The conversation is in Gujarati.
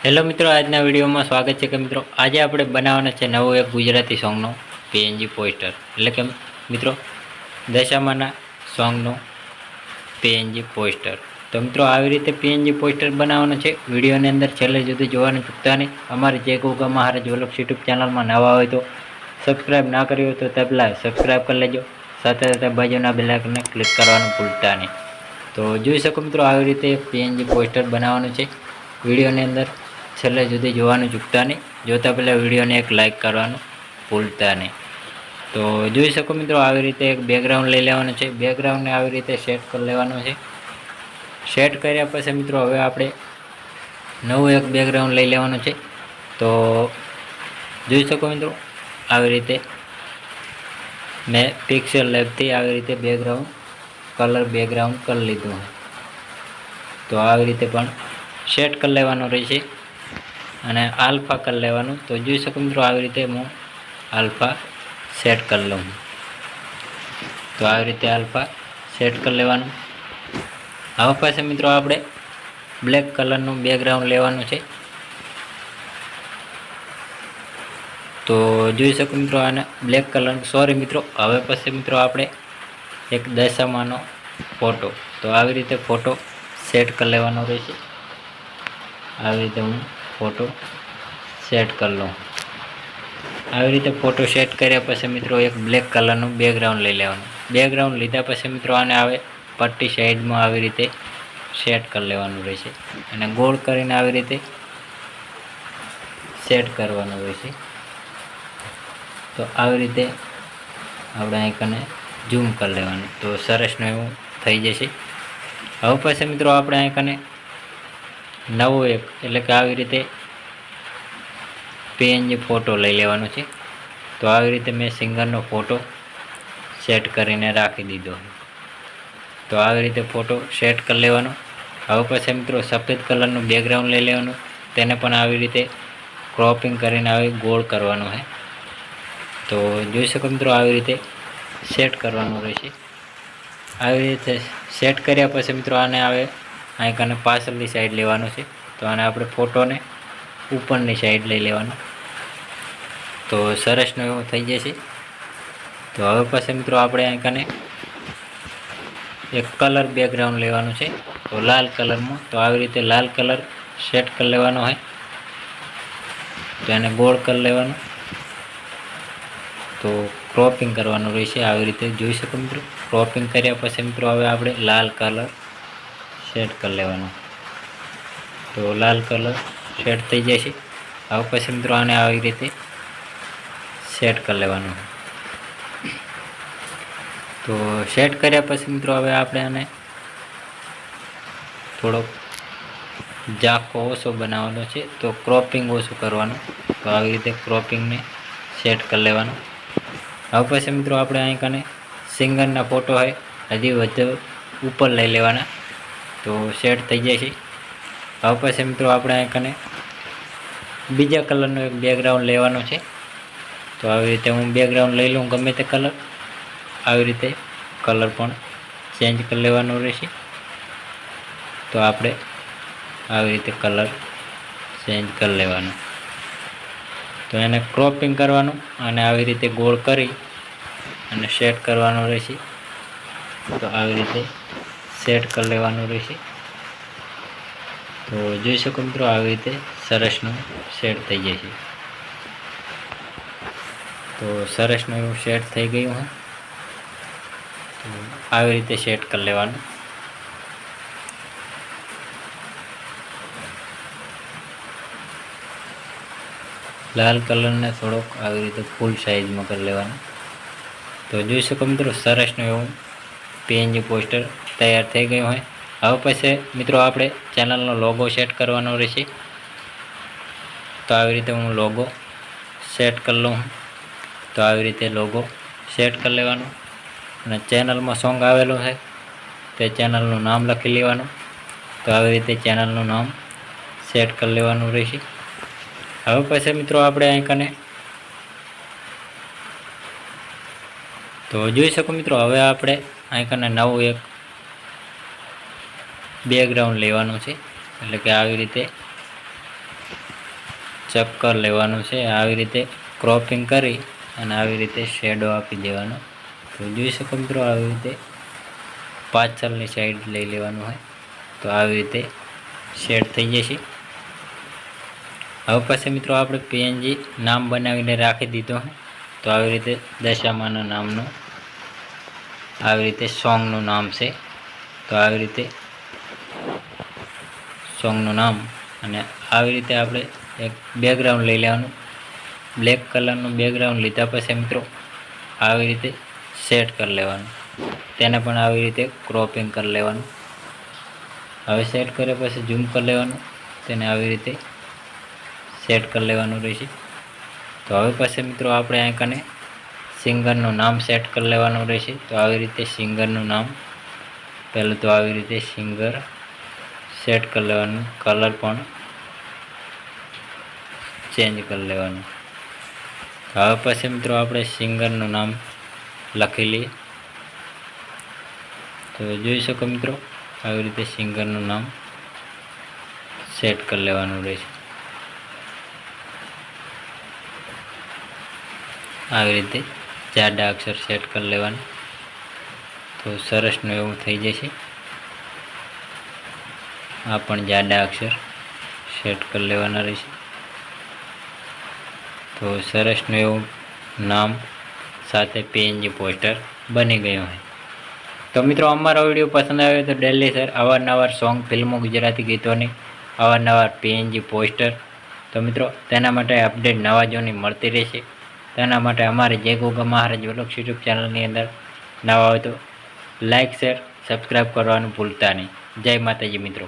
હેલો મિત્રો, આજના વિડીયોમાં સ્વાગત છે કે મિત્રો આજે આપણે બનાવવાના છે નવો એક ગુજરાતી સોંગનો પીએનજી પોસ્ટર, એટલે કે મિત્રો દશામાના સોંગનો પીએનજી પોસ્ટર. તો મિત્રો આવી રીતે પીએનજી પોસ્ટર બનાવવાનો છે. વિડીયોની અંદર છેલ્લે સુધી જોવાનું ચૂકતા નહીં. અમારી જય ગોગા મહારાજ વ્લોગ્સ યુટ્યુબ ચેનલમાં નવા હોય તો સબસ્ક્રાઈબ ના કર્યું હોય તો પહેલાં સબસ્ક્રાઈબ કરી લેજો. સાથે સાથે બાજુના બેલ આઇકનને ક્લિક કરવાનું ભૂલતા નહીં. તો જોઈ શકો મિત્રો આવી રીતે પીએનજી પોસ્ટર બનાવવાનું છે. વિડીયોની અંદર છેલ્લે સુધી જોવાનું ચૂકતા નહીં. જોતા પહેલાં વિડીયોને એક લાઇક કરવાનું ભૂલતા નહીં. તો જોઈ શકો મિત્રો આવી રીતે એક બેકગ્રાઉન્ડ લઈ લેવાનું છે. બેકગ્રાઉન્ડને આવી રીતે સેટ કરી લેવાનું છે. સેટ કર્યા પછી મિત્રો હવે આપણે નવું એક બેકગ્રાઉન્ડ લઈ લેવાનું છે. તો જોઈ શકો મિત્રો આવી રીતે મેં પિક્સેલ લેબથી આવી રીતે બેકગ્રાઉન્ડ કરી લીધું. તો આવી રીતે પણ સેટ કરી લેવાનું રહેશે અને આલ્ફા કરી લેવાનું. તો જોઈ શકો મિત્રો આવી રીતે હું આલ્ફા સેટ કરી લઉં. તો આવી રીતે આલ્ફા સેટ કરી લેવાનું. હવે પછી મિત્રો આપણે બ્લેક કલરનું બેકગ્રાઉન્ડ લેવાનું છે. તો જોઈ શકો મિત્રો આને બ્લેક કલર મિત્રો હવે પછી મિત્રો આપણે એક દશામાનો ફોટો, તો આવી રીતે ફોટો સેટ કરી લેવાનો રહેશે. આવી રીતે હું ફોટો સેટ કરી લઉં. આવી રીતે ફોટો સેટ કર્યા પછી મિત્રો એક બ્લેક કલરનું બેકગ્રાઉન્ડ લઈ લેવાનું. બેકગ્રાઉન્ડ લીધા પછી મિત્રો આને આવે પટ્ટી સાઈડમાં આવી રીતે સેટ કરી લેવાનું રહેશે અને ગોળ કરીને આવી રીતે સેટ કરવાનું રહેશે. તો આવી રીતે આપણે આઈકને ઝૂમ કરી લેવાનું. તો સરસનું એવું થઈ જશે. હવે પછી મિત્રો આપણે આઈકને નવો એક એટલે કે આવી રીતે પીએનજી ફોટો લઈ લેવાનો છે. તો આવી રીતે મેં સિંગરનો ફોટો સેટ કરીને રાખી દીધો. તો આવી રીતે ફોટો સેટ કરી લેવાનો. હવે પછી મિત્રો સફેદ કલરનું બેકગ્રાઉન્ડ લઈ લેવાનું. તેને પણ આવી રીતે ક્રોપિંગ કરીને આવી ગોળ કરવાનું છે. તો જોઈ શકો મિત્રો આવી રીતે સેટ કરવાનું રહેશે. આવી રીતે સેટ કર્યા પછી મિત્રો આને આવે આને પાછળની સાઈડ લેવાનું છે. તો આને આપણે ફોટોને ઉપરની સાઈડ લઈ લેવાનો. તો સરસનું એવું થઈ જશે. તો હવે પછી મિત્રો આપણે આને એક કલર બેકગ્રાઉન્ડ લેવાનું છે. તો લાલ કલરમાં, તો આવી રીતે લાલ કલર સેટ કરી લેવાનો હોય. તો એને ગોળ કરી લેવાનું. તો ક્રોપિંગ કરવાનું રહેશે. આવી રીતે જોઈ શકો મિત્રો ક્રોપિંગ કર્યા પછી મિત્રો હવે આપણે લાલ કલર સેટ કરી લેવાનો. તો લાલ કલર સેટ થઈ જશે. હવે પછી મિત્રો આને આવી રીતે સેટ કરી લેવાનું. તો સેટ કર્યા પછી મિત્રો હવે આપણે આને થોડોક ઝાંખો ઓછો બનાવવાનો છે. તો ક્રોપિંગ ઓછું કરવાનું. તો આવી રીતે ક્રોપિંગને સેટ કરી લેવાનું. હવે પછી મિત્રો આપણે અહીં સિંગરના ફોટો હોય હજી વધુ ઉપર લઈ લેવાના. તો સેટ થઈ જાય છે. હવે પછી મિત્રો આપણે અહીં બીજા કલરનો એક બેકગ્રાઉન્ડ લેવાનો છે. તો આવી રીતે હું બેકગ્રાઉન્ડ લઈ લઉં ગમે તે કલર. આવી રીતે કલર પણ ચેન્જ કરી લેવાનો રહેશે. તો આપણે આવી રીતે કલર ચેન્જ કરી લેવાનો. તો એને ક્રોપિંગ કરવાનું અને આવી રીતે ગોળ કરી અને સેટ કરવાનું રહેશે. તો આવી રીતે સેટ કરી લેવાનું રહેશે. તો જોઈ શકો મિત્રો આવી રીતે સરસનું સેટ થઈ જશે. તો સરસનું એવું સેટ થઈ ગયું હોય. તો આવી રીતે સેટ કરી લેવાનું. લાલ કલરને થોડોક આવી રીતે ફૂલ સાઇઝમાં કરી લેવાનું. તો જોઈ શકો મિત્રો સરસનું એવું પીએનજી પોસ્ટર તૈયાર થઈ ગયું હોય. હવે પછી મિત્રો આપણે ચેનલનો લોગો સેટ કરવાનો રહેશે. તો આવી રીતે હું લોગો સેટ કરી લઉં. તો આવી રીતે લોગો સેટ કરી લેવાનો અને ચેનલમાં સોંગ આવેલું છે તે ચેનલનું નામ લખી લેવાનું. તો આવી રીતે ચેનલનું નામ સેટ કરી લેવાનું રહેશે. હવે પછી મિત્રો આપણે અહીં તો જોઈ શકો મિત્રો હવે આપણે અહીં નવું એક બેકગ્રાઉન્ડ લેવાનું છે. એટલે કે આવી રીતે ચક્કર લેવાનું છે, આવી રીતે ક્રોપિંગ કરી અને આવી રીતે શેડો આપી દેવાનો. તો જોઈ શકો મિત્રો, આવી રીતે પાછળની સાઈડ લઈ લેવાનું હોય તો આવી રીતે શેડ થઈ જશે. હવે પછી મિત્રો આપણે પીએનજી નામ બનાવીને રાખી દીધો હોય તો આવી રીતે દશામાના નામનું આવી રીતે સોંગનું નામ છે. તો આવી રીતે સોંગનું નામ અને આવી રીતે આપણે એક બેકગ્રાઉન્ડ લઈ લેવાનું. બ્લેક કલરનું બેકગ્રાઉન્ડ લીધા પછી મિત્રો આવી રીતે સેટ કરી લેવાનું. તેને પણ આવી રીતે ક્રોપિંગ કરી લેવાનું. હવે સેટ કર્યા પછી ઝૂમ કરી લેવાનું. તેને આવી રીતે સેટ કરી લેવાનું રહેશે. તો હવે પછી મિત્રો આપણે અહીં કને સિંગરનું નામ સેટ કરી લેવાનું રહેશે. તો આવી રીતે સિંગરનું નામ પહેલું તો આવી રીતે સિંગર સેટ કરી લેવાનું. કલર પણ ચેન્જ કરી લેવાનું. હવે પછી મિત્રો આપણે સિંગરનું નામ લખી લઈએ. તો જોઈ શકો મિત્રો, આવી રીતે સિંગરનું નામ સેટ કરી લેવાનું રહેશે. આવી રીતે જાડા અક્ષર સેટ કરી લેવાનું. તો સરસનું એવું થઈ જશે. આ પણ જાડા અક્ષર સેટ કરી લેવાના રહેશે. તો સરસનું એવું નામ સાથે પીએનજી પોસ્ટર બની ગયું હોય. તો મિત્રો અમારો વિડીયો પસંદ આવ્યો તો ડેલી સર અવારનવાર સોંગ, ફિલ્મો, ગુજરાતી ગીતોની અવારનવાર પીએનજી પોસ્ટર, તો મિત્રો તેના માટે અપડેટ નવા જોની મળતી રહેશે. તેના માટે અમારે જય ગોગા મહારાજ વ્લોગ્સ યુટ્યુબ ચેનલની અંદર નવા હોય તો લાઇક, શેર, સબસ્ક્રાઈબ કરવાનું ભૂલતા નહીં. જય માતાજી મિત્રો.